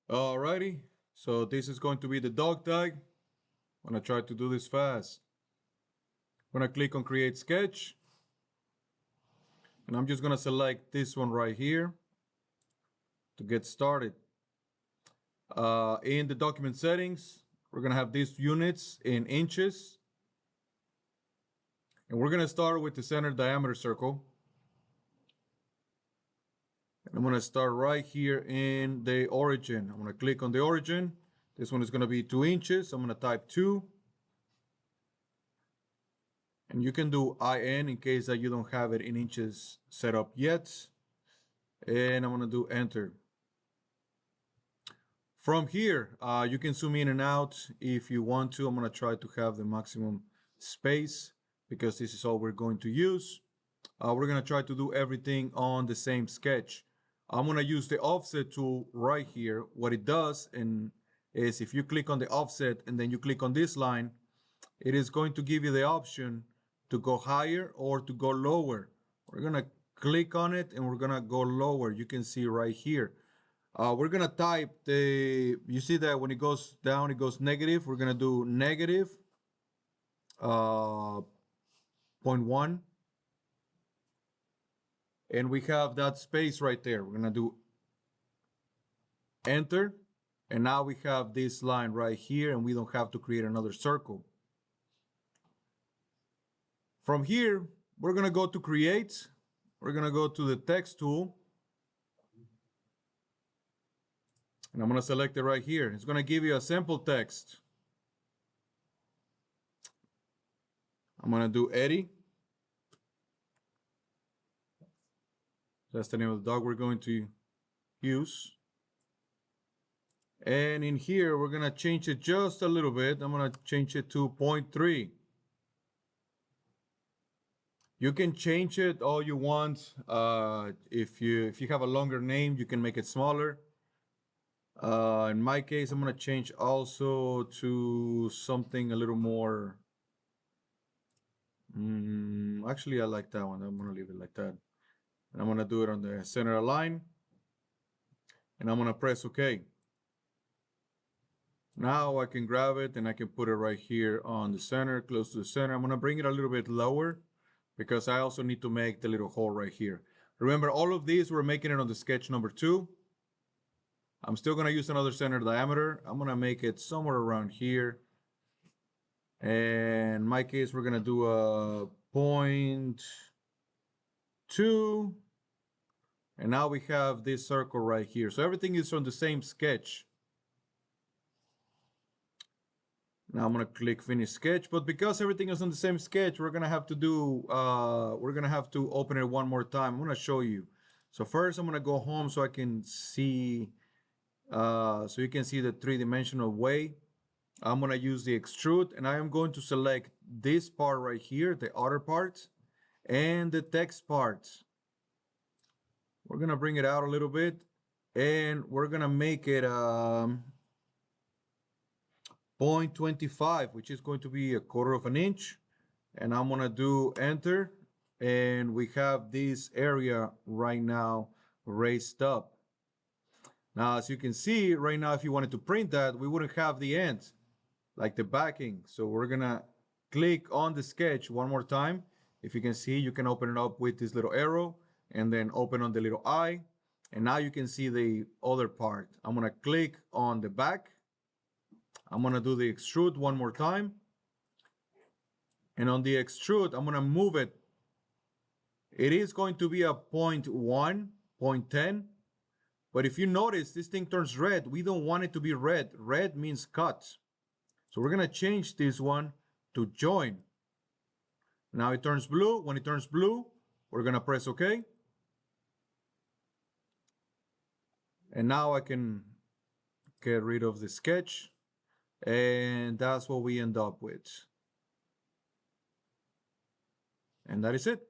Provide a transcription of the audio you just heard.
Alrighty, so this is going to be the dog tag. I'm gonna try to do this fast. I'm gonna click on create sketch. And I'm just gonna select this one right here to get started. In the document settings, we're gonna have these units in inches. And we're gonna start with the center diameter circle. I'm gonna start right here in the origin. I'm gonna click on the origin. This one is gonna be 2 inches. I'm gonna type 2. And you can do IN in case that you don't have it in inches set up yet. And I'm gonna do enter. From here, you can zoom in and out if you want to. I'm gonna try to have the maximum space because this is all we're going to use. We're gonna try to do everything on the same sketch. I'm gonna use the offset tool right here. What it does is if you click on the offset and then you click on this line, it is going to give you the option to go higher or to go lower. We're gonna click on it and we're gonna go lower. You can see right here. We're gonna type you see that when it goes down, it goes negative. We're gonna do negative 0.1. And we have that space right there. We're gonna do enter. And now we have this line right here and we don't have to create another circle. From here, we're gonna go to create. We're gonna go to the text tool. And I'm gonna select it right here. It's gonna give you a simple text. I'm gonna do Eddie. That's the name of the dog we're going to use. And in here, we're gonna change it just a little bit. I'm gonna change it to 0.3. You can change it all you want. If you have a longer name, you can make it smaller. In my case, I'm gonna change also to something a little more. Actually, I like that one. I'm gonna leave it like that. And I'm gonna do it on the center line. And I'm gonna press OK. Now I can grab it and I can put it right here on the center, close to the center. I'm gonna bring it a little bit lower because I also need to make the little hole right here. Remember, all of these, we're making it on the sketch number 2. I'm still gonna use another center diameter. I'm gonna make it somewhere around here. And in my case, we're gonna do a 0.2. And now we have this circle right here. So everything is on the same sketch. Now I'm gonna click finish sketch, but because everything is on the same sketch, we're gonna have to do, we're gonna have to open it one more time. I'm gonna show you. So first I'm gonna go home so I can see, so you can see the 3-dimensional way. I'm gonna use the extrude and I am going to select this part right here, the outer part, and the text part. We're gonna bring it out a little bit and we're gonna make it 0.25, which is going to be 1/4 of an inch. And I'm gonna do enter. And we have this area right now raised up. Now, as you can see right now, if you wanted to print that, we wouldn't have the end, like the backing. So we're gonna click on the sketch one more time. If you can see, you can open it up with this little arrow and then open on the little eye. And now you can see the other part. I'm gonna click on the back. I'm gonna do the extrude one more time. And on the extrude, I'm gonna move it. It is going to be a 0.1, 0.10. But if you notice, this thing turns red. We don't want it to be red. Red means cut. So we're gonna change this one to join. Now it turns blue. When it turns blue, we're gonna press OK. And now I can get rid of the sketch. And that's what we end up with. And that is it.